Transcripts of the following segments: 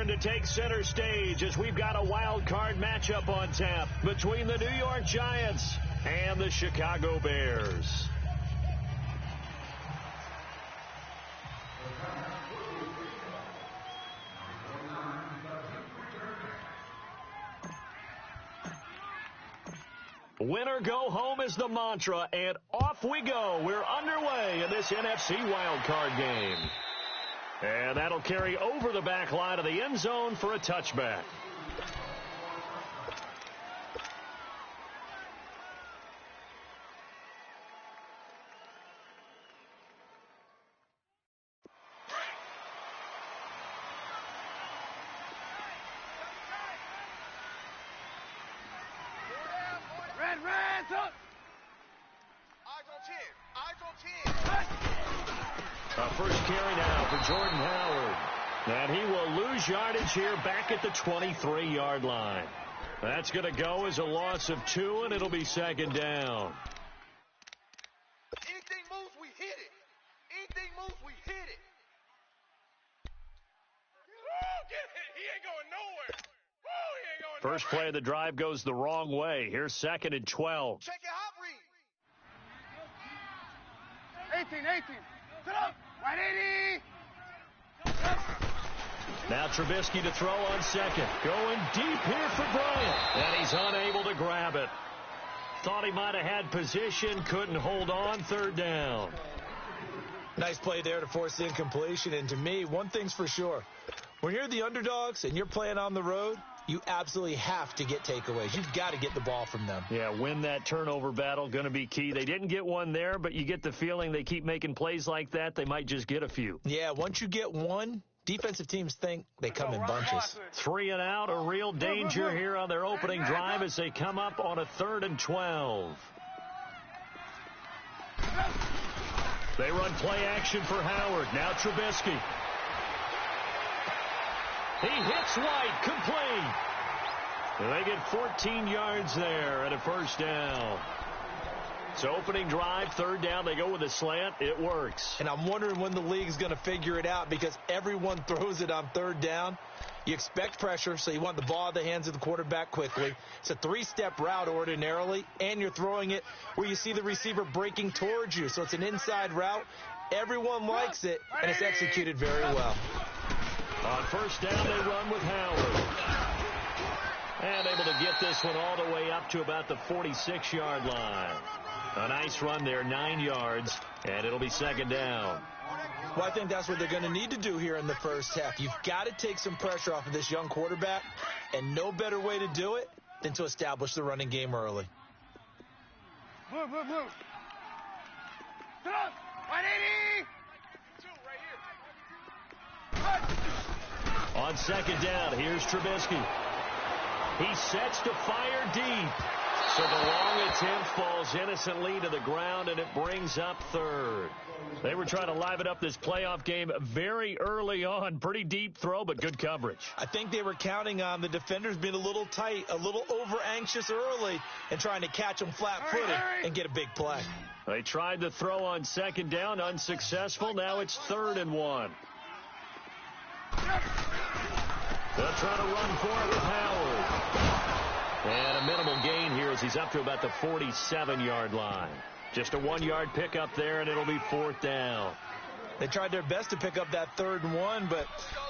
to take center stage as we've got a wild card matchup on tap between the New York Giants and the Chicago Bears. Winner go home is the mantra, and off we go. We're underway in this NFC wildcard game. And that'll carry over the back line of the end zone for a touchback. First carry now for Jordan Howard. And he will lose yardage here back at the 23-yard line. That's going to go as a loss of 2, and it'll be second down. Anything moves, we hit it. Anything moves, we hit it. Woo, get it. He ain't going nowhere. Woo, he ain't going First play of the drive goes the wrong way. Here's second and 12. Check your hot read. 18. Sit up. Right 80. Now Trubisky to throw on second. Going deep here for Bryant. And he's unable to grab it. Thought he might have had position. Couldn't hold on. Third down. Nice play there to force incompletion. And to me, one thing's for sure. When you're the underdogs and you're playing on the road, you absolutely have to get takeaways. You've got to get the ball from them. Yeah, win that turnover battle, going to be key. They didn't get one there, but you get the feeling they keep making plays like that, they might just get a few. Yeah, once you get one, defensive teams think they come in bunches. 3 and out, a real danger here on their opening drive as they come up on a 3rd and 12. They run play action for Howard. Now Trubisky. He hits White, complete. And they get 14 yards there and a first down. So opening drive, 3rd down, they go with a slant. It works. And I'm wondering when the league's going to figure it out because everyone throws it on 3rd down. You expect pressure, so you want the ball in the hands of the quarterback quickly. It's a 3-step route ordinarily, and you're throwing it where you see the receiver breaking towards you. So it's an inside route. Everyone likes it, and it's executed very well. On first down, they run with Howard. And able to get this one all the way up to about the 46-yard line. A nice run there, 9 yards, and it'll be second down. Well, I think that's what they're going to need to do here in the first half. You've got to take some pressure off of this young quarterback, and no better way to do it than to establish the running game early. Move. Sit up. 180. 2 right here. On second down, here's Trubisky. He sets to fire deep. So the long attempt falls innocently to the ground, and it brings up 3rd. They were trying to liven up this playoff game very early on. Pretty deep throw, but good coverage. I think they were counting on the defenders being a little tight, a little over-anxious early, and trying to catch them flat-footed and get a big play. They tried to throw on second down, unsuccessful. Now it's 3rd and 1. They'll try to run for it with Howard. And a minimal gain here as he's up to about the 47-yard line. Just a 1-yard pickup there, and it'll be 4th down. They tried their best to pick up that 3rd and 1, but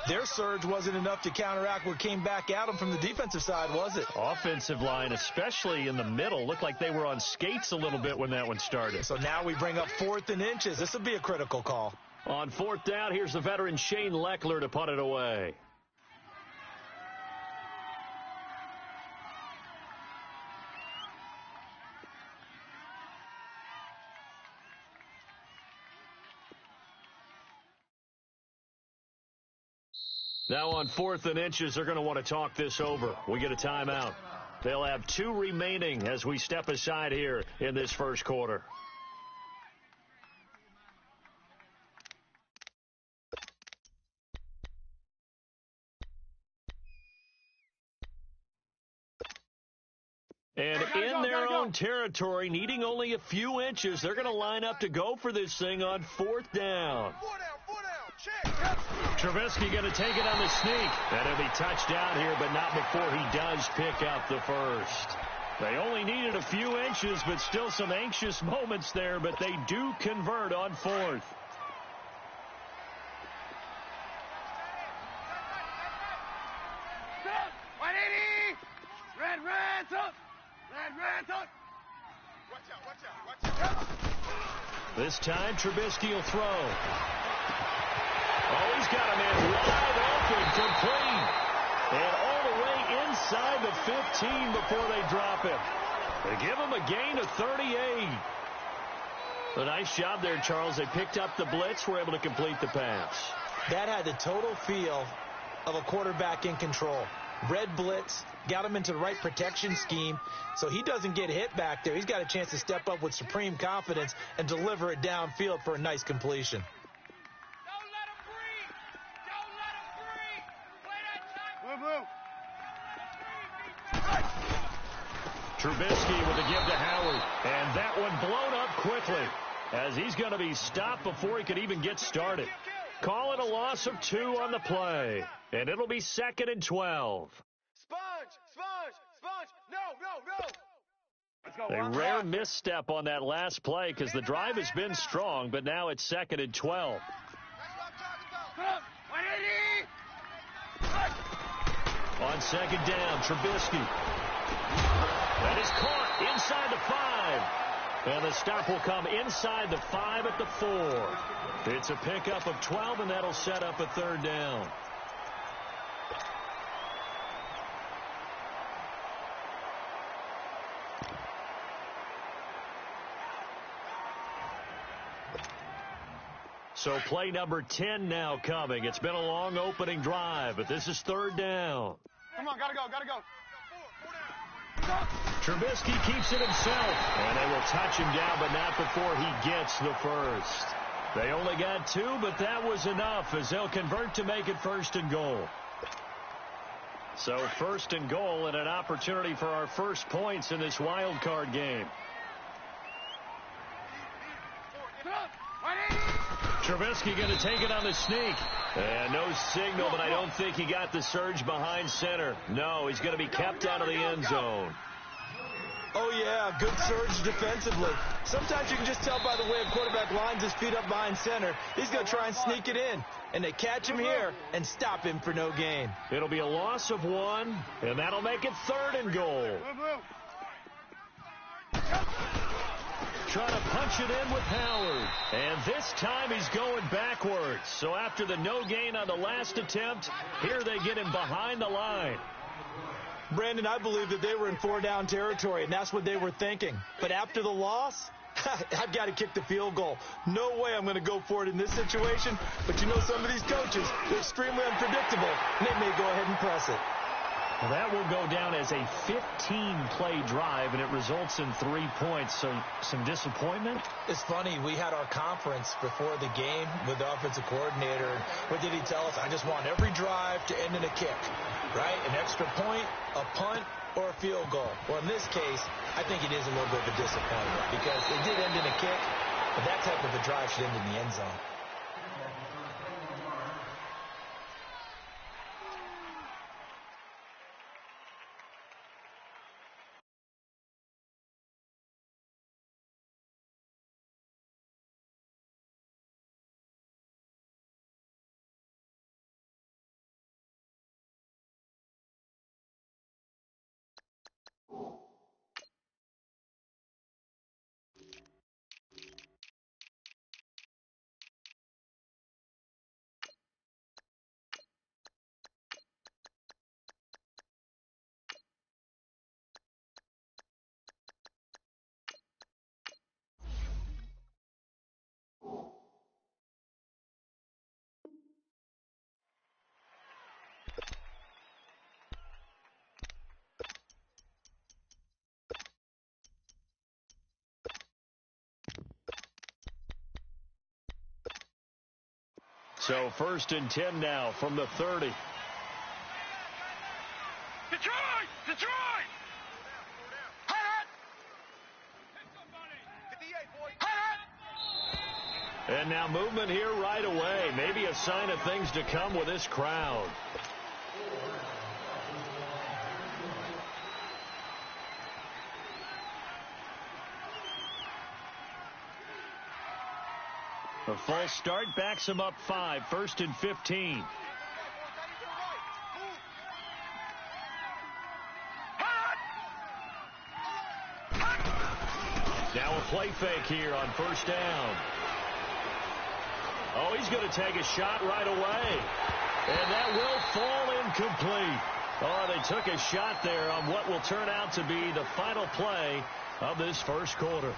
their surge wasn't enough to counteract what came back at them from the defensive side, was it? Offensive line, especially in the middle, looked like they were on skates a little bit when that one started. So now we bring up 4th and inches. This will be a critical call. On 4th down, here's the veteran Shane Leckler to punt it away. Now on 4th and inches, they're going to want to talk this over. We get a timeout. They'll have 2 remaining as we step aside here in this first quarter. And in their own territory, needing only a few inches, they're going to line up to go for this thing on 4th down. 4 down, check. Trubisky going to take it on the sneak. And it'll be touchdown here, but not before he does pick up the first. They only needed a few inches, but still some anxious moments there, but they do convert on fourth. This time, Trubisky will throw. Oh, he's got a man wide open, complete. And all the way inside the 15 before they drop him. They give him a gain of 38. A nice job there, Charles. They picked up the blitz, were able to complete the pass. That had the total feel of a quarterback in control. Red blitz, got him into the right protection scheme, so he doesn't get hit back there. He's got a chance to step up with supreme confidence and deliver it downfield for a nice completion. Don't let him breathe. Don't let him breathe. Play that time. Trubisky with a give to Howard, and that one blown up quickly as he's going to be stopped before he could even get started. Call it a loss of 2 on the play, and it'll be 2nd and 12. Sponge. No. A rare misstep on that last play because the drive has been strong, but now it's 2nd and 12. On 2nd down, Trubisky. That is caught inside the 5. And the stop will come inside the 5 at the 4. It's a pickup of 12, and that'll set up a 3rd down. So play number 10 now coming. It's been a long opening drive, but this is 3rd down. Come on, gotta go. Trubisky keeps it himself, and they will touch him down, but not before he gets the first. They only got 2, but that was enough as they'll convert to make it 1st and goal. So 1st and goal and an opportunity for our first points in this wild card game. Trubisky going to take it on the sneak. And no signal, but I don't think he got the surge behind center. No, he's going to be kept out of the end zone. Oh, yeah, good surge defensively. Sometimes you can just tell by the way a quarterback lines his feet up behind center. He's going to try and sneak it in. And they catch him here and stop him for no gain. It'll be a loss of 1, and that'll make it 3rd and goal. Trying to punch it in with Howard. And this time he's going backwards. So after the no gain on the last attempt, here they get him behind the line. Brandon, I believe that they were in 4-down territory, and that's what they were thinking. But after the loss, I've got to kick the field goal. No way I'm going to go for it in this situation. But you know some of these coaches, they're extremely unpredictable, and they may go ahead and press it. Well, that will go down as a 15-play drive, and it results in 3 points. So some disappointment? It's funny. We had our conference before the game with the offensive coordinator. What did he tell us? I just want every drive to end in a kick, right? An extra point, a punt, or a field goal. Well, in this case, I think it is a little bit of a disappointment because it did end in a kick, but that type of a drive should end in the end zone. So 1st and 10 now from the 30. Detroit! And And now movement here right away. Maybe a sign of things to come with this crowd. A false start backs him up 5, 1st and 15. Now a play fake here on 1st down. Oh, he's going to take a shot right away. And that will fall incomplete. Oh, they took a shot there on what will turn out to be the final play of this first quarter.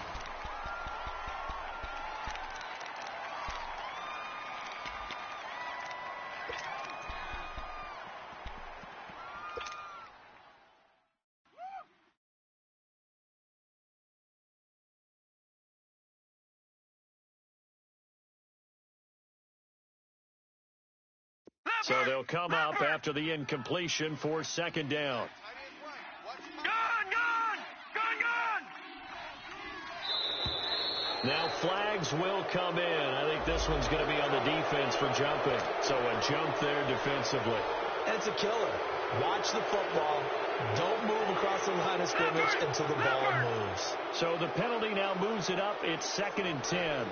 So they'll come up after the incompletion for 2nd down. Now flags will come in. I think this one's going to be on the defense for jumping. So a jump there defensively. And it's a killer. Watch the football. Don't move across the line of scrimmage until the ball moves. So the penalty now moves it up. It's 2nd and 10.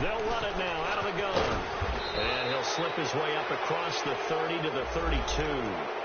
They'll run it now out of the gun. And he'll slip his way up across the 30 to the 32.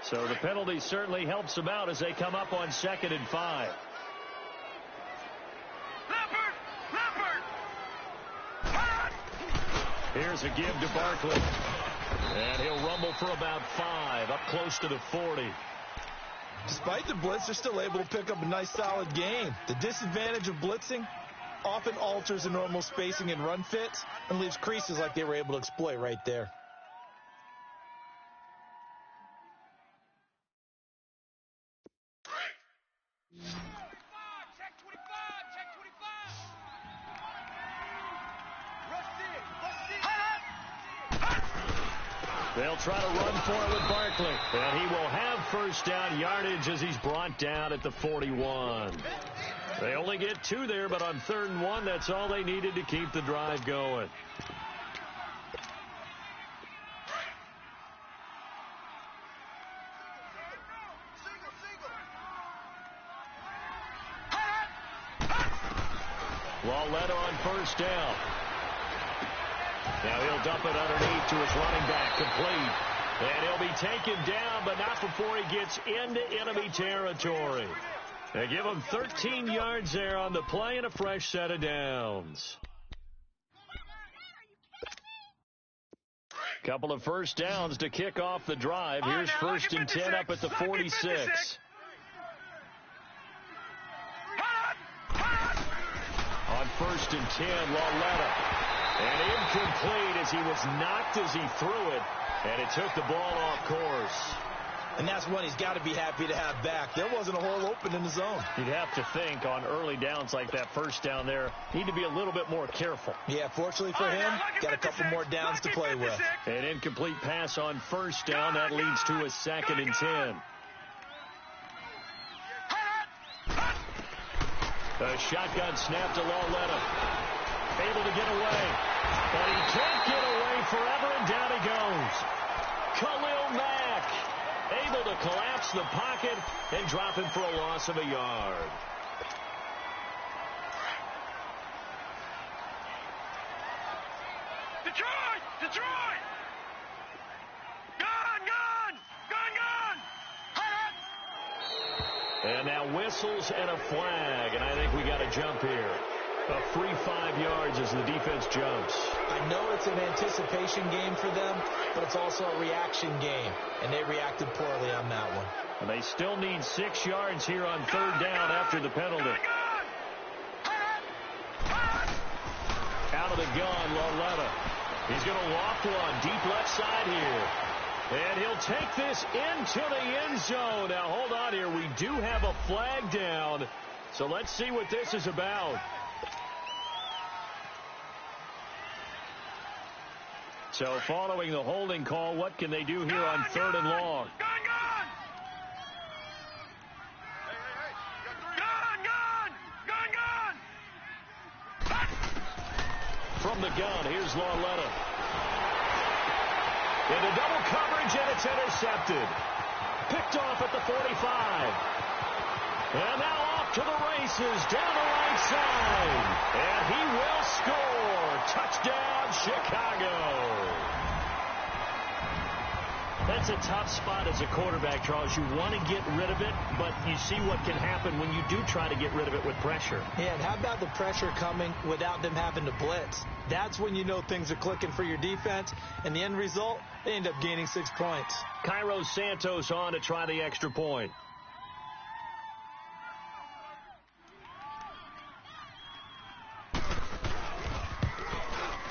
So the penalty certainly helps them out as they come up on 2nd and 5. Here's a give to Barkley. And he'll rumble for about 5, up close to the 40. Despite the blitz, they're still able to pick up a nice, solid gain. The disadvantage of blitzing often alters the normal spacing and run fits and leaves creases like they were able to exploit right there. They'll try to run for it with Barkley. And he will have 1st down yardage as he's brought down at the 41. They only get 2 there, but on 3rd and 1, that's all they needed to keep the drive going. Lawletta on 1st down. Now he'll dump it underneath to his running back, complete. And he'll be taken down, but not before he gets into enemy territory. They give him 13 yards there on the play and a fresh set of downs. Couple of 1st downs to kick off the drive. Here's 1st and 10 up at the 46. On 1st and 10, Lawletta. And incomplete as he was knocked as he threw it. And it took the ball off course. And that's one he's got to be happy to have back. There wasn't a hole open in the zone. You'd have to think on early downs like that 1st down there, need to be a little bit more careful. Yeah, fortunately for him, got a couple more downs to play with. An incomplete pass on 1st down. That leads to a 2nd and 10. A shotgun snap to Lawletta. Able to get away. But he can't get away forever, and down he goes. Khalil Mack able to collapse the pocket and drop him for a loss of a yard. Detroit! Detroit! And now whistles and a flag, and I think we got a jump here. A free 5 yards as the defense jumps. I know it's an anticipation game for them, but it's also a reaction game, and they reacted poorly on that one. And they still need 6 yards here on 3rd down after the penalty. Out of of the gun, Lauletta. He's going to loft one deep left side here. And he'll take this into the end zone. Now, hold on here. We do have a flag down. So let's see what this is about. So following the holding call, what can they do here on 3rd and long? From the gun, here's Lauletta. Into double coverage, and it's intercepted. Picked off at the 45. And now off to the races, down the right side. And he will score. Touchdown, Chicago. That's a tough spot as a quarterback, Charles. You want to get rid of it, but you see what can happen when you do try to get rid of it with pressure. Yeah, and how about the pressure coming without them having to blitz? That's when you know things are clicking for your defense, and the end result, they end up gaining 6 points. Cairo Santos on to try the extra point.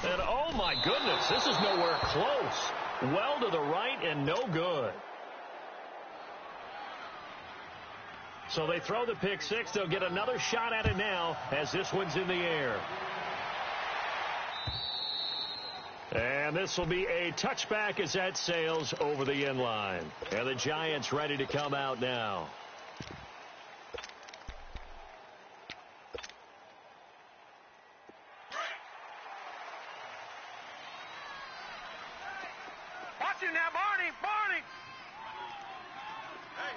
And oh my goodness, this is nowhere close. Well to the right and no good. So they throw the pick six. They'll get another shot at it now as this one's in the air. And this will be a touchback as that sails over the end line. And the Giants ready to come out now. Watch it now, Barney! Hey.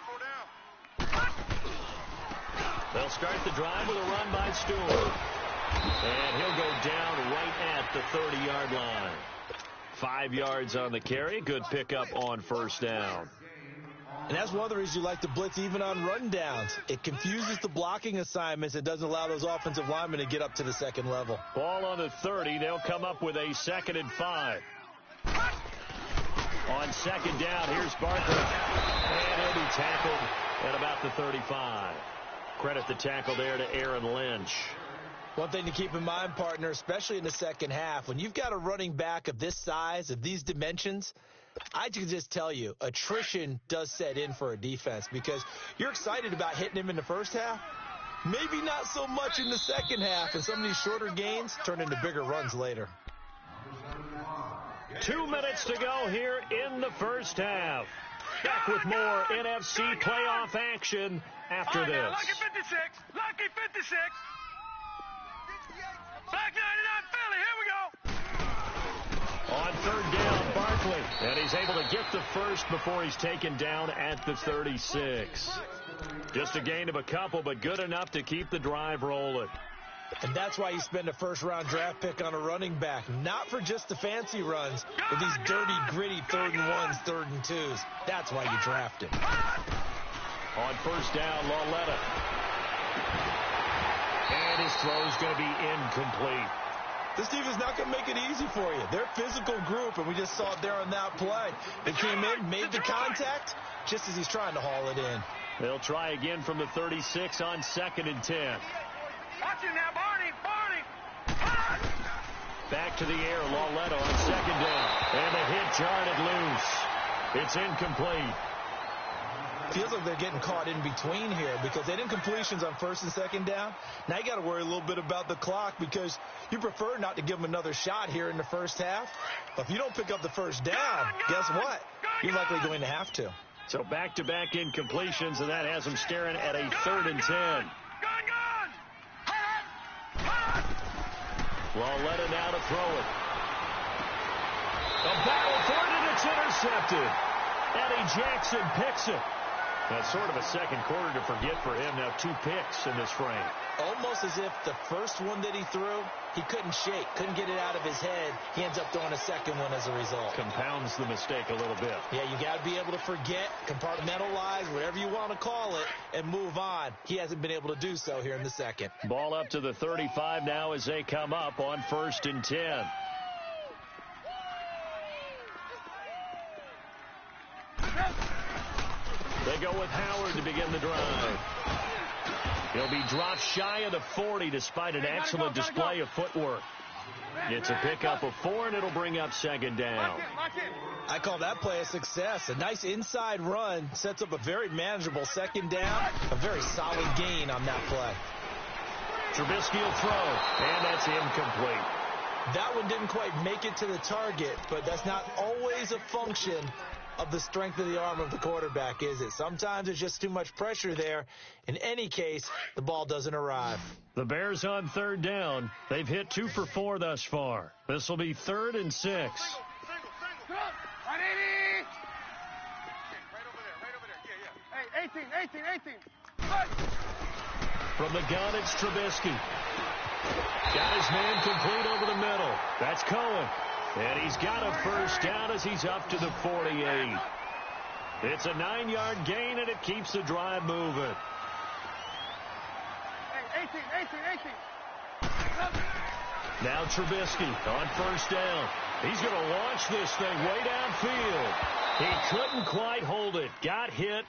4 down. They'll start the drive with a run by Stewart. And he'll go down right at the 30-yard line. 5 yards on the carry. Good pickup on first down. And that's one of the reasons you like to blitz even on run downs. It confuses the blocking assignments. It doesn't allow those offensive linemen to get up to the second level. Ball on the 30. They'll come up with a 2nd and 5. On second down, here's Barkley. And he'll be tackled at about the 35. Credit the tackle there to Aaron Lynch. One thing to keep in mind, partner, especially in the second half, when you've got a running back of this size, of these dimensions, I can just tell you, attrition does set in for a defense because you're excited about hitting him in the first half. Maybe not so much in the second half, and some of these shorter gains turn into bigger runs later. 2 minutes to go here in the first half. Back with more NFC playoff action after this. Lucky 56. Lucky 56. Back 99 Philly. Here we go. On third down, Barkley. And he's able to get the first before he's taken down at the 36. Just a gain of a couple, but good enough to keep the drive rolling. And that's why you spend a first-round draft pick on a running back. Not for just the fancy runs, but these dirty, gritty 3rd and 1s, 3rd and 2s. That's why you draft him. On first down, Lauletta. And his throw's going to be incomplete. This team is not going to make it easy for you. They're a physical group, and we just saw it there on that play. They came in, made the contact, just as he's trying to haul it in. They'll try again from the 36 on 2nd and 10. Watch it now, Barney. Back to the air, Lauletta on 2nd down. And the hit jarred loose. It's incomplete. Feels like they're getting caught in between here because they didn't incompletions on 1st and 2nd down. Now you got to worry a little bit about the clock because you prefer not to give them another shot here in the first half. But if you don't pick up the first down, guess what? You're likely going to have to. So back-to-back incompletions, and that has them staring at a 3rd and 10. Lauletta now to throw it. A battle for it, and it's intercepted. Eddie Jackson picks it. That's sort of a second quarter to forget for him. Now 2 picks in this frame. Almost as if the first one that he threw, he couldn't shake, couldn't get it out of his head. He ends up throwing a second one as a result. Compounds the mistake a little bit. Yeah, you got to be able to forget, compartmentalize, whatever you want to call it, and move on. He hasn't been able to do so here in the second. Ball up to the 35 now as they come up on 1st and 10. They go with Howard to begin the drive. He'll be dropped shy of the 40 despite an excellent display of footwork. It's a pickup of 4, and it'll bring up second down. I call that play a success. A nice inside run sets up a very manageable second down. A very solid gain on that play. Trubisky will throw, and that's incomplete. That one didn't quite make it to the target, but that's not always a function of the strength of the arm of the quarterback, is it? Sometimes it's just too much pressure there. In any case, the ball doesn't arrive. The Bears on third down. They've hit 2 for 4 thus far. This will be 3rd and 6. Right over there. Yeah. Hey, 18. From the gun, it's Trubisky. Got his man complete over the middle. That's Cohen. And he's got a first down as he's up to the 48. It's a 9-yard gain, and it keeps the drive moving. Hey, 18. Now Trubisky on first down. He's going to launch this thing way downfield. He couldn't quite hold it. Got hit.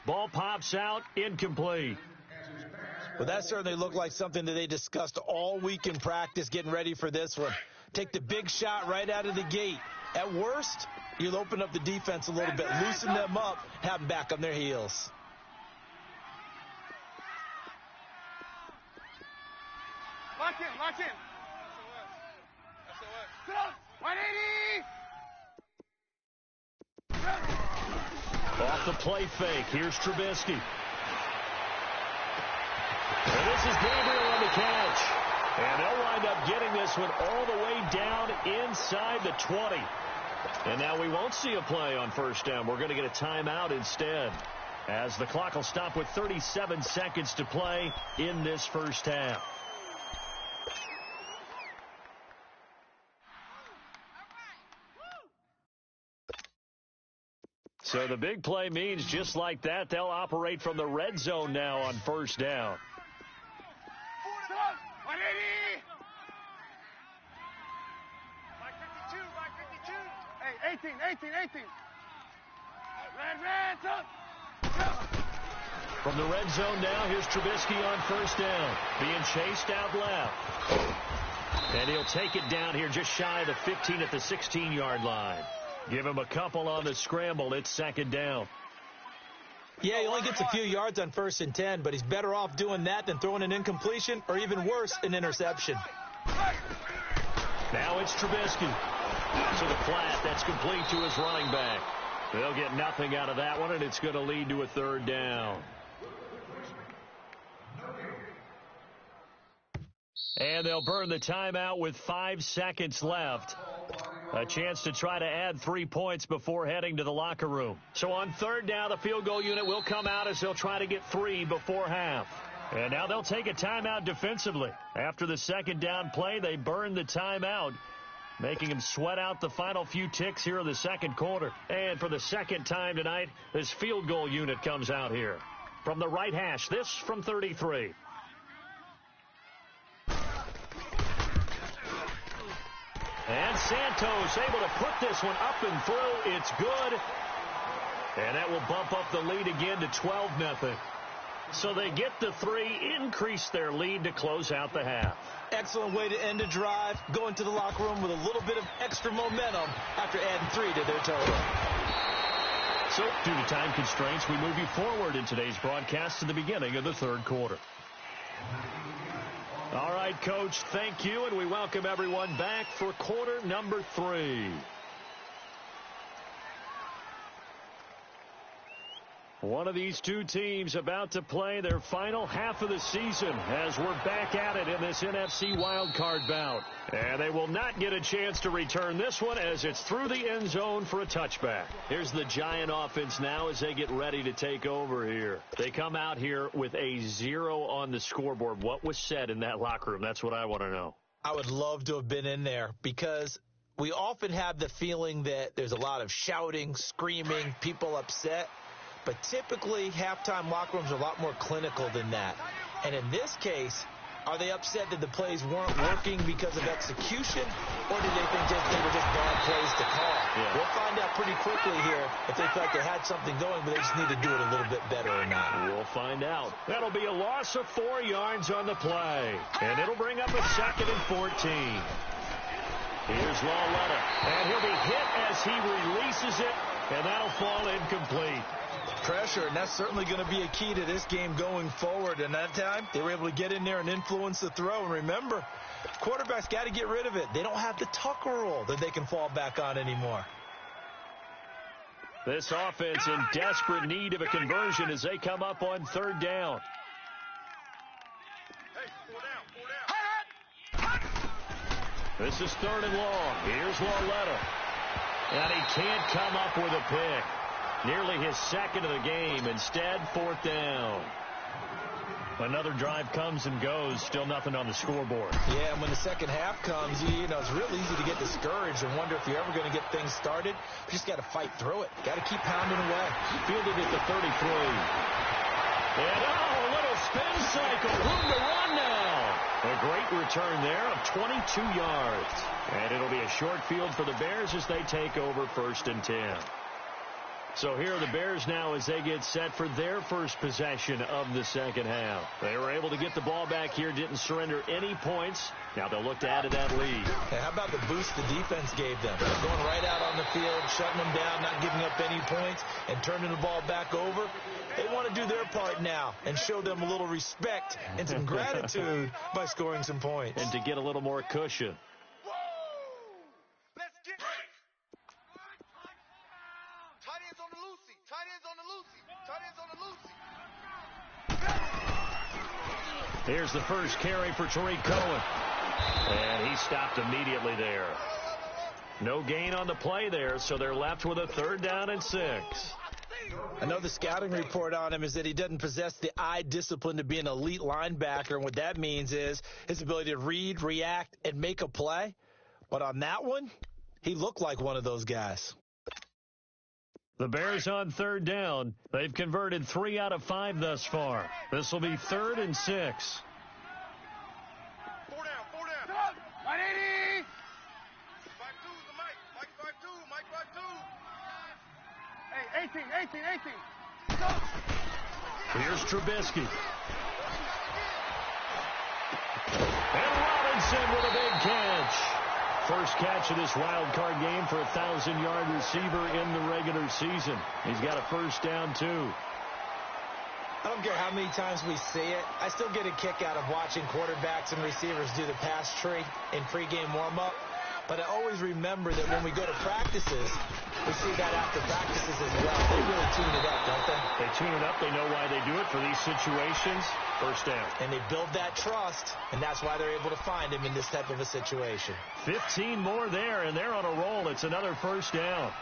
Ball pops out. Incomplete. Well, that certainly looked like something that they discussed all week in practice getting ready for this one. Take the big shot right out of the gate. At worst, you'll open up the defense a little bit, loosen them up, have them back on their heels. Lock in. Sit up. 180. Off the play fake. Here's Trubisky. And this is Gabriel on the catch. And they'll wind up getting this one all the way down inside the 20. And now we won't see a play on first down. We're going to get a timeout instead, as the clock will stop with 37 seconds to play in this first half. So the big play means just like that, they'll operate from the red zone now on first down. 180. By 52. Hey, 18. Red, up. From the red zone now, here's Trubisky on first down. Being chased out left. And he'll take it down here just shy of the 15 at the 16-yard line. Give him a couple on the scramble. It's second down. Yeah, he only gets a few yards on 1st and 10, but he's better off doing that than throwing an incompletion or even worse, an interception. Now it's Trubisky. To the flat, that's complete to his running back. They'll get nothing out of that one, and it's going to lead to a third down. And they'll burn the timeout with 5 seconds left. A chance to try to add 3 points before heading to the locker room. So on third down, the field goal unit will come out as they'll try to get 3 before half. And now they'll take a timeout defensively. After the second down play, they burn the timeout, making them sweat out the final few ticks here in the second quarter. And for the second time tonight, this field goal unit comes out here. From the right hash, this from 33. And Santos able to put this one up and through. It's good. And that will bump up the lead again to 12-0. So they get the 3, increase their lead to close out the half. Excellent way to end a drive. Go into the locker room with a little bit of extra momentum after adding 3 to their total. So due to time constraints, we move you forward in today's broadcast to the beginning of the third quarter. All right, Coach, thank you, and we welcome everyone back for quarter number 3. One of these two teams about to play their final half of the season as we're back at it in this NFC wildcard bout. And they will not get a chance to return this one as it's through the end zone for a touchback. Here's the Giant offense now as they get ready to take over here. They come out here with a 0 on the scoreboard. What was said in that locker room? That's what I want to know. I would love to have been in there because we often have the feeling that there's a lot of shouting, screaming, people upset. But typically, halftime locker rooms are a lot more clinical than that. And in this case, Are they upset that the plays weren't working because of execution, or did they think they were just bad plays to call? Yeah. We'll find out pretty quickly here if they felt they had something going, but they just need to do it a little bit better or not. We'll find out. That'll be a loss of 4 yards on the play, and it'll bring up a 2nd and 14. Here's Lawletta, and he'll be hit as he releases it, and that'll fall incomplete. Pressure, and that's certainly going to be a key to this game going forward. And that time, they were able to get in there and influence the throw. And remember, quarterbacks got to get rid of it. They don't have the Tucker rule that they can fall back on anymore. This offense in desperate need of a conversion as they come up on 3rd down. This is 3rd and long. Here's Lawletta. And he can't come up with a pick. Nearly his 2nd of the game. Instead, 4th down. Another drive comes and goes. Still nothing on the scoreboard. Yeah, and when the second half comes, you know, it's real easy to get discouraged and wonder if you're ever going to get things started. You just got to fight through it. Got to keep pounding away. Fielded at the 33. And, a little spin cycle. Room to run now. A great return there of 22 yards. And it'll be a short field for the Bears as they take over 1st and 10. So here are the Bears now as they get set for their first possession of the second half. They were able to get the ball back here, didn't surrender any points. Now they'll look to add to that lead. Hey, how about the boost the defense gave them? Going right out on the field, shutting them down, not giving up any points, and turning the ball back over. They want to do their part now and show them a little respect and some gratitude by scoring some points. And to get a little more cushion. Here's the first carry for Tariq Cohen. And he stopped immediately there. No gain on the play there, so they're left with a 3rd down and 6. I know the scouting report on him is that he doesn't possess the eye discipline to be an elite linebacker. And what that means is his ability to read, react, and make a play. But on that one, he looked like one of those guys. The Bears on 3rd down. They've converted 3 out of 5 thus far. This will be 3rd and 6. 4 down. 180. 5-2 the Mike. Mike 5-2. Mike 5-2. Hey, 18. Go. Here's Trubisky. And Robinson with a big catch. First catch of this wild card game for a 1,000-yard receiver in the regular season. He's got a first down, too. I don't care how many times we see it. I still get a kick out of watching quarterbacks and receivers do the pass tree in pregame warm-up. But I always remember that when we go to practices, we see that after practices as well. They really tune it up, don't they? They tune it up. They know why they do it for these situations. First down. And they build that trust, and that's why they're able to find him in this type of a situation. 15 more there, and they're on a roll. It's another first down.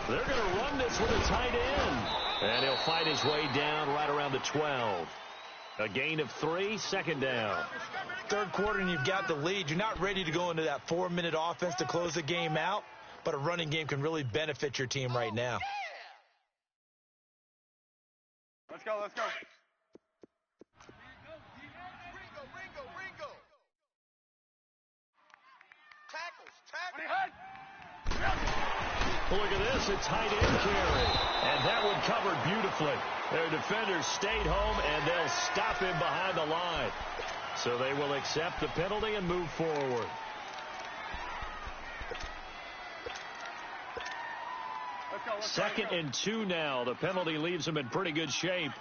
They're going to run this with a tight end. And he'll fight his way down right around the 12. A gain of 3, 2nd down. Third quarter and you've got the lead. You're not ready to go into that 4-minute offense to close the game out, but a running game can really benefit your team right now. Let's go. Ringo. Tackles. Look at this, a tight end carry. And that one covered beautifully. Their defenders stayed home, and they'll stop him behind the line. So they will accept the penalty and move forward. Let's go. 2nd and 2 now. The penalty leaves them in pretty good shape.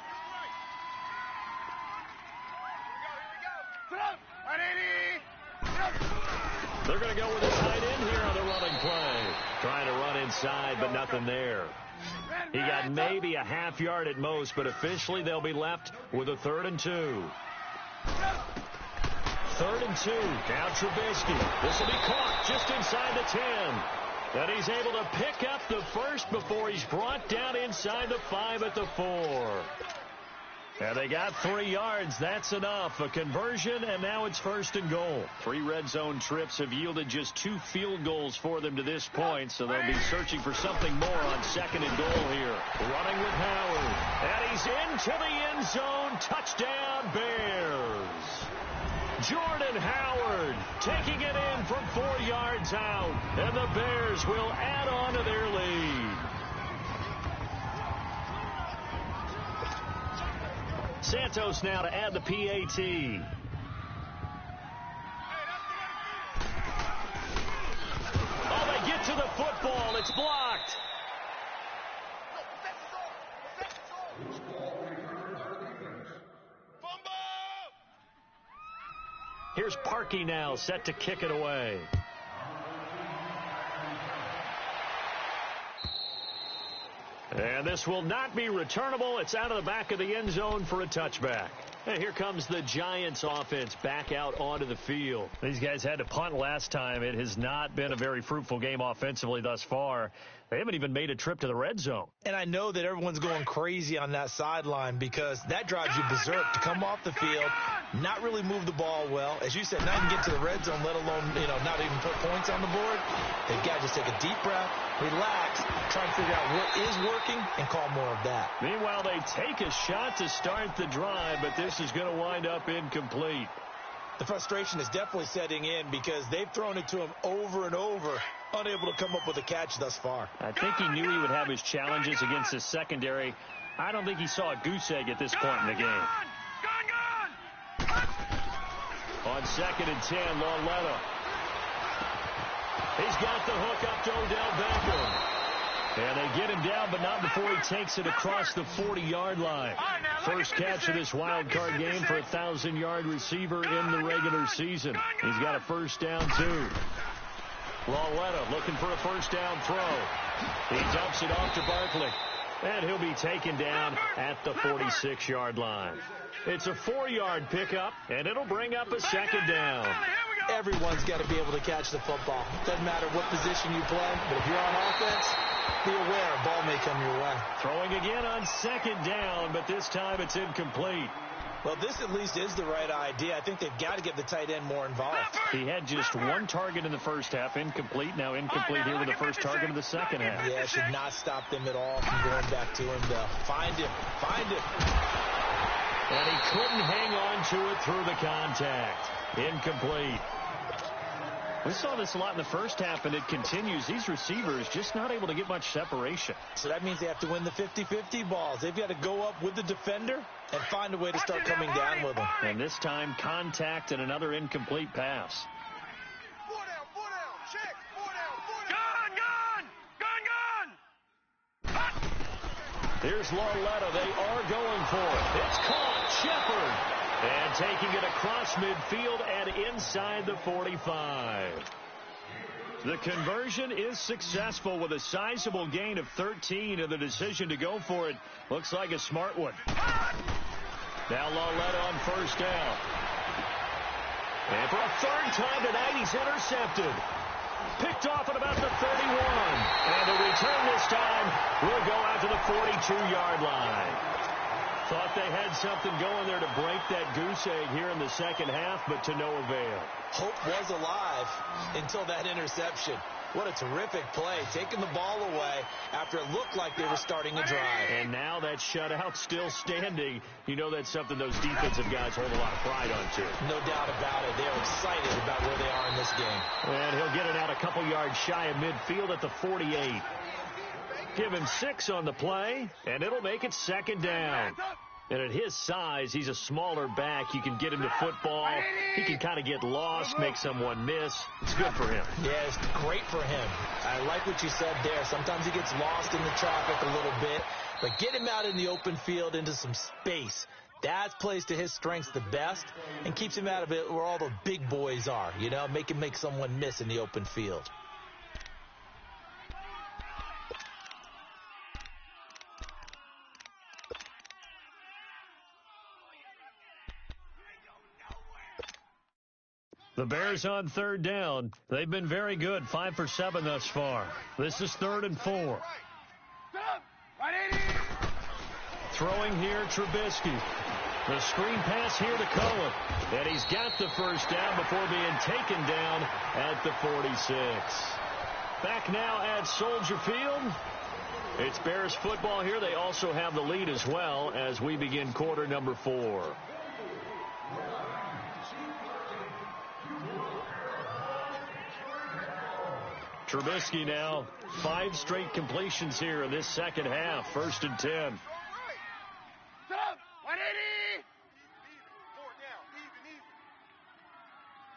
They're going to go with a tight end here on the running play. Trying to run inside, but nothing there. He got maybe a half yard at most, but officially they'll be left with a 3rd and 2. 3rd and 2. Now Trubisky. This will be caught just inside the 10. And he's able to pick up the first before he's brought down inside the 5 at the 4. And they got 3 yards. That's enough. A conversion, and now it's 1st and goal. 3 red zone trips have yielded just 2 field goals for them to this point, so they'll be searching for something more on 2nd and goal here. Running with Howard. And he's into the end zone. Touchdown, Bears. Jordan Howard taking it in from 4 yards out, and the Bears will add on to their lead. Santos now to add the PAT. Oh, they get to the football. It's blocked. Here's Parkey now, set to kick it away. And this will not be returnable. It's out of the back of the end zone for a touchback. And here comes the Giants offense back out onto the field. These guys had to punt last time. It has not been a very fruitful game offensively thus far. They haven't even made a trip to the red zone. And I know that everyone's going crazy on that sideline because that drives you berserk to come off the field, not really move the ball well. As you said, not even get to the red zone, let alone, not even put points on the board. They've got to just take a deep breath, relax, try and figure out what is working, and call more of that. Meanwhile, they take a shot to start the drive, but this is going to wind up incomplete. The frustration is definitely setting in because they've thrown it to him over and over, unable to come up with a catch thus far. I think he knew he would have his challenges against his secondary. I don't think he saw a goose egg at this point in the game. On 2nd and 10, Lauletta. He's got the hook up to Odell Beckham. And they get him down, but not before he takes it across the 40-yard line. First catch of this wild card game for a 1,000-yard receiver in the regular season. He's got a first down, too. Lauletta looking for a first down throw. He dumps it off to Barkley. And he'll be taken down at the 46-yard line. It's a 4-yard pickup, and it'll bring up a 2nd down. Everyone's got to be able to catch the football. Doesn't matter what position you play, but if you're on offense, be aware a ball may come your way. Throwing again on 2nd down, but this time it's incomplete. Well, this at least is the right idea. I think they've got to get the tight end more involved. He had just 1 target in the first half, incomplete. Now incomplete here with the first target of the second half. Yeah, it should not stop them at all from going back to him, though. Find him. And he couldn't hang on to it through the contact. Incomplete. We saw this a lot in the first half, and it continues. These receivers just not able to get much separation. So that means they have to win the 50-50 balls. They've got to go up with the defender and find a way to start coming down with them. And this time, contact and another incomplete pass. Here's Lauletta. They are going for it. It's caught. Shepard. And taking it across midfield and inside the 45. The conversion is successful with a sizable gain of 13, and the decision to go for it looks like a smart one. Now Lauletta on first down. And for a 3rd time tonight, he's intercepted. Picked off at about the 31. And the return this time will go out to the 42-yard line. Thought they had something going there to break that goose egg here in the second half, but to no avail. Hope was alive until that interception. What a terrific play, taking the ball away after it looked like they were starting a drive. And now that shutout still standing. You know that's something those defensive guys hold a lot of pride on, too. No doubt about it. They're excited about where they are in this game. And he'll get it out a couple yards shy of midfield at the 48. Give him 6 on the play, and it'll make it 2nd down. And at his size, he's a smaller back. You can get him to football. He can kind of get lost, make someone miss. It's good for him. Yeah, it's great for him. I like what you said there. Sometimes he gets lost in the traffic a little bit. But get him out in the open field into some space. That plays to his strengths the best and keeps him out of it where all the big boys are. Make him make someone miss in the open field. The Bears on 3rd down. They've been very good, 5 for 7 thus far. This is 3rd and 4. Throwing here, Trubisky. The screen pass here to Cohen. And he's got the first down before being taken down at the 46. Back now at Soldier Field. It's Bears football here. They also have the lead as well as we begin quarter number 4. Trubisky now, 5 straight completions here in this second half. 1st and 10. Up! 180!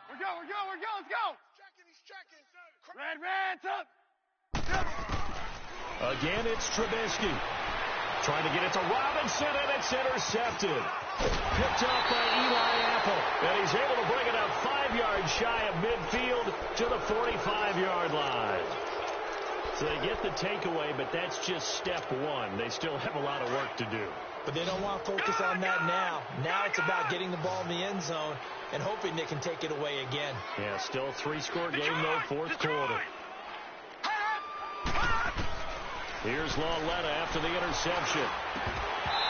We're go, let's go! He's checking. Red, up! Again, it's Trubisky. Trying to get it to Robinson, and it's intercepted. Picked off by Eli Apple. And he's able to bring it up 5 yards shy of midfield to the 45-yard line. So they get the takeaway, but that's just step 1. They still have a lot of work to do. But they don't want to focus on that now. Now it's about getting the ball in the end zone and hoping they can take it away again. Yeah, still 3-score game, though, 4th quarter. Here's Lauletta after the interception.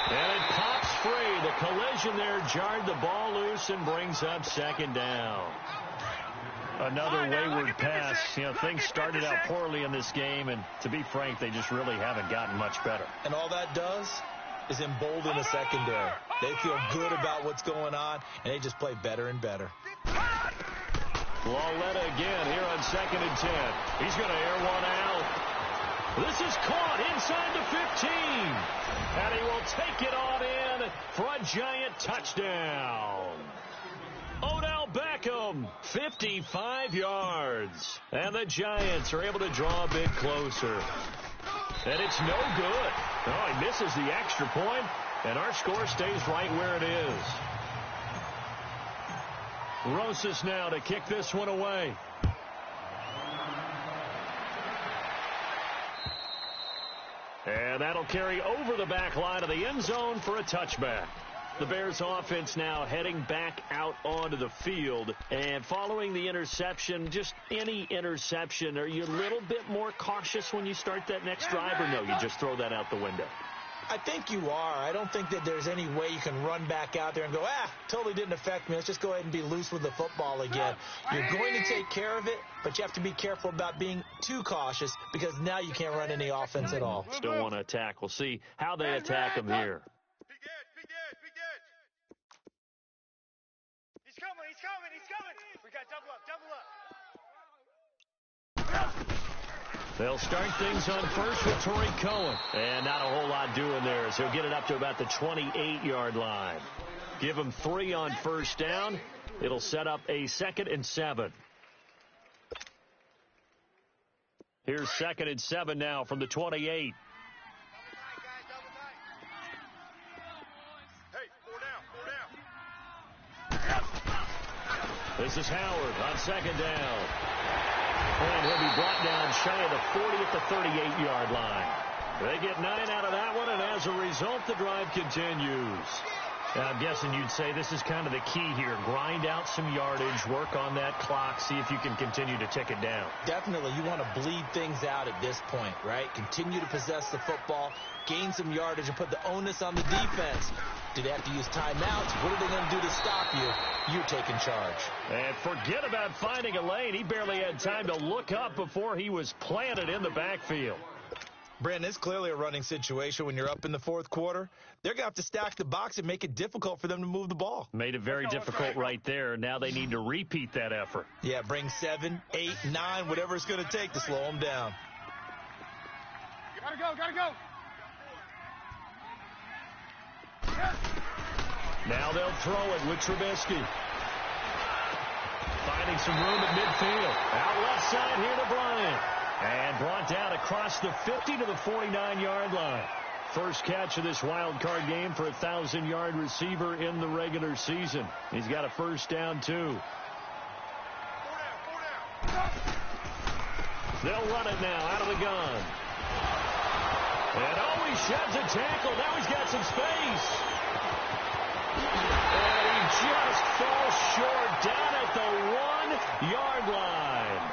And it pops free. The collision there jarred the ball loose and brings up 2nd down. Another wayward pass. You know, things started out poorly in this game, and to be frank, they just really haven't gotten much better. And all that does is embolden the secondary. They feel good about what's going on, and they just play better and better. Lauletta again here on 2nd and 10. He's going to air one out. This is caught inside the 15. And he will take it on in for a giant touchdown. Odell Beckham, 55 yards. And the Giants are able to draw a bit closer. And it's no good. Oh, he misses the extra point, and our score stays right where it is. Rosas now to kick this one away. And that'll carry over the back line of the end zone for a touchback. The Bears offense now heading back out onto the field. And following the interception, just any interception, are you a little bit more cautious when you start that next drive, or no, you just throw that out the window? I think you are. I don't think that there's any way you can run back out there and go, totally didn't affect me. Let's just go ahead and be loose with the football again. You're going to take care of it, but you have to be careful about being too cautious because now you can't run any offense at all. Still want to attack. We'll see how they attack him here. Be good. He's coming. We got double up. They'll start things on first with Torrey Cohen. And not a whole lot doing there, so he'll get it up to about the 28-yard line. Give him 3 on first down. It'll set up a 2nd and 7. Here's 2nd and 7 now from the 28. This is Howard on 2nd down. And he'll be brought down shy of the 40 at the 38-yard line. They get 9 out of that one, and as a result, the drive continues. I'm guessing you'd say this is kind of the key here. Grind out some yardage, work on that clock, see if you can continue to tick it down. Definitely. You want to bleed things out at this point, right? Continue to possess the football, gain some yardage, and put the onus on the defense. Do they have to use timeouts? What are they going to do to stop you? You're taking charge. And forget about finding a lane. He barely had time to look up before he was planted in the backfield. Brandon, it's clearly a running situation when you're up in the 4th quarter. They're going to have to stack the box and make it difficult for them to move the ball. Made it very difficult right there. Now they need to repeat that effort. Yeah, bring 7, 8, 9, whatever it's going to take to slow them down. Gotta go. Now they'll throw it with Trubisky. Finding some room at midfield. Out left side here to Bryant. And brought down across the 50 to the 49-yard line. First catch of this wild card game for a 1,000-yard receiver in the regular season. He's got a first down, too. They'll run it now out of the gun. And he sheds a tackle. Now he's got some space. And he just falls short down at the 1-yard line.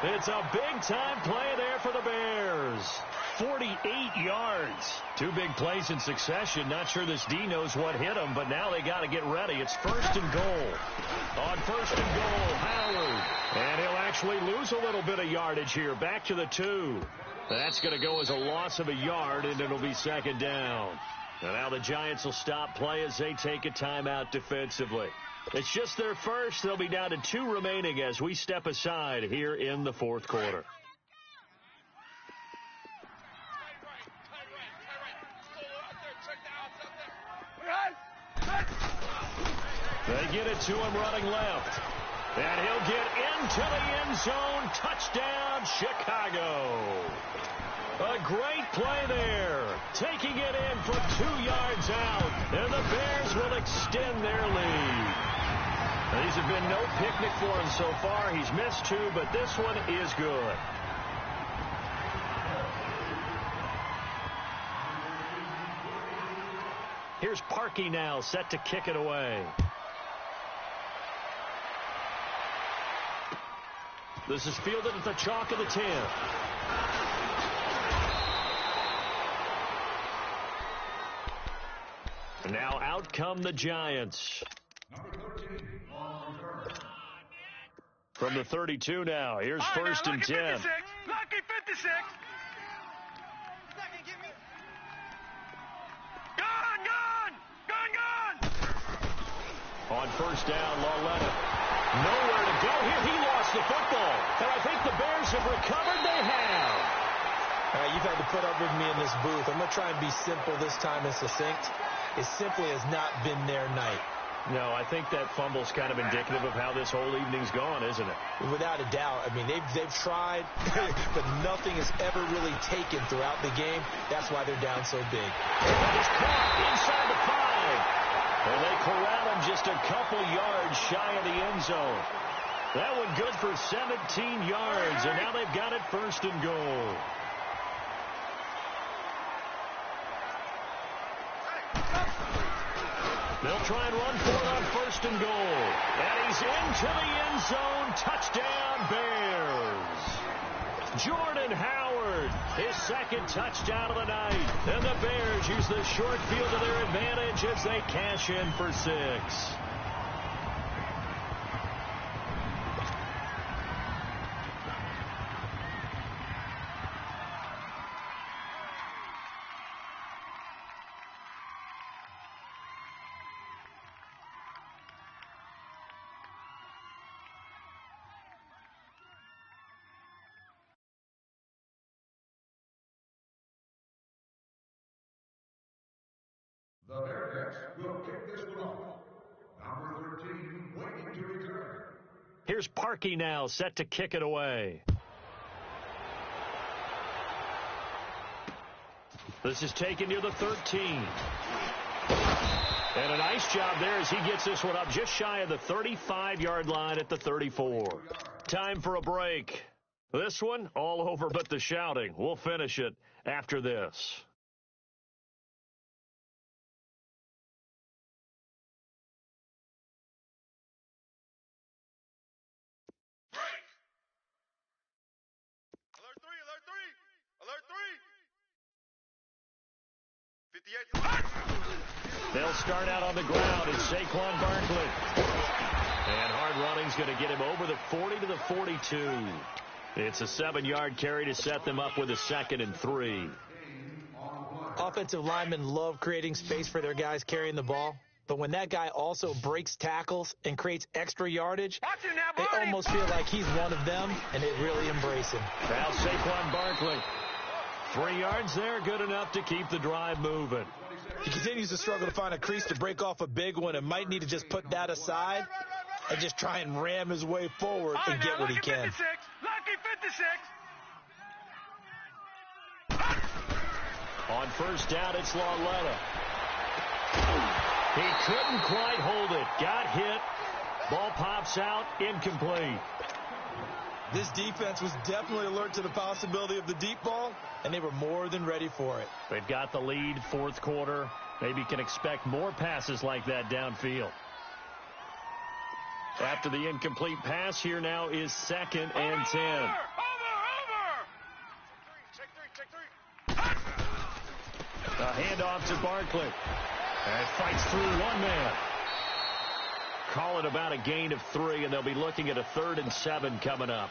It's a big-time play there for the Bears. 48 yards. Two big plays in succession. Not sure this D knows what hit him, but now they got to get ready. It's first and goal. On first and goal, Howard. And he'll actually lose a little bit of yardage here. Back to the 2. That's going to go as a loss of a yard, and it'll be second down. And now the Giants will stop play as they take a timeout defensively. It's just their first. They'll be down to 2 remaining as we step aside here in the fourth quarter. They get it to him running left. And he'll get into the end zone. Touchdown, Chicago. A great play there. Taking it in from 2 yards out. And the Bears will extend their lead. These have been no picnic for him so far. He's missed 2, but this one is good. Here's Parkey now, set to kick it away. This is fielded at the chalk of the 10. And now out come the Giants. From the 32 now. Here's first and 10. Lucky 56. Gone. On first down, Lawletta. Nowhere to go here. He lost the football. And I think the Bears have recovered. They have. All right, you've had to put up with me in this booth. I'm going to try and be simple this time and succinct. It simply has not been their night. No, I think that fumble's kind of indicative of how this whole evening's gone, isn't it? Without a doubt. I mean, they've tried, but nothing is ever really taken throughout the game. That's why they're down so big. That is caught inside the 5. And they corral him just a couple yards shy of the end zone. That one good for 17 yards, and now they've got it first and goal. They'll try and run for it on first and goal. And he's into the end zone. Touchdown, Bears. Jordan Howard, his second touchdown of the night. And the Bears use the short field to their advantage as they cash in for 6. The Bearcats will kick this one off. Number 13, waiting to return. Here's Parkey now, set to kick it away. This is taken near the 13. And a nice job there as he gets this one up just shy of the 35-yard line at the 34. Time for a break. This one, all over but the shouting. We'll finish it after this. Alert 3. 58. They'll start out on the ground. It's Saquon Barkley. And hard running's going to get him over the 40 to the 42. It's a 7-yard carry to set them up with a 2nd and 3. Offensive linemen love creating space for their guys carrying the ball. But when that guy also breaks tackles and creates extra yardage, they almost feel like he's one of them, and they really embrace him. Now Saquon Barkley. 3 yards there, good enough to keep the drive moving. He continues to struggle to find a crease to break off a big one and might need to just put that aside and just try and ram his way forward and get what he can. Lucky 56. On first down, it's Lawletta. He couldn't quite hold it. Got hit. Ball pops out. Incomplete. This defense was definitely alert to the possibility of the deep ball, and they were more than ready for it. They've got the lead, fourth quarter. Maybe can expect more passes like that downfield. After the incomplete pass, here now is 2nd and 10. Over! A handoff to Barkley. And fights through one man. Call it about a gain of 3, and they'll be looking at a 3rd and 7 coming up.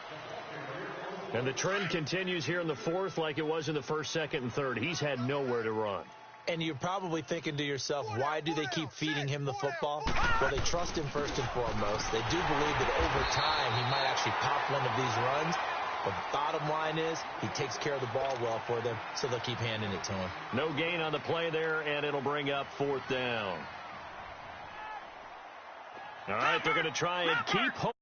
And the trend continues here in the 4th like it was in the 1st, 2nd, and 3rd. He's had nowhere to run. And you're probably thinking to yourself, why do they keep feeding him the football? Well, they trust him first and foremost. They do believe that over time he might actually pop one of these runs. But bottom line is he takes care of the ball well for them, so they'll keep handing it to him. No gain on the play there, and it'll bring up 4th down. All right, they're going to try and keep home.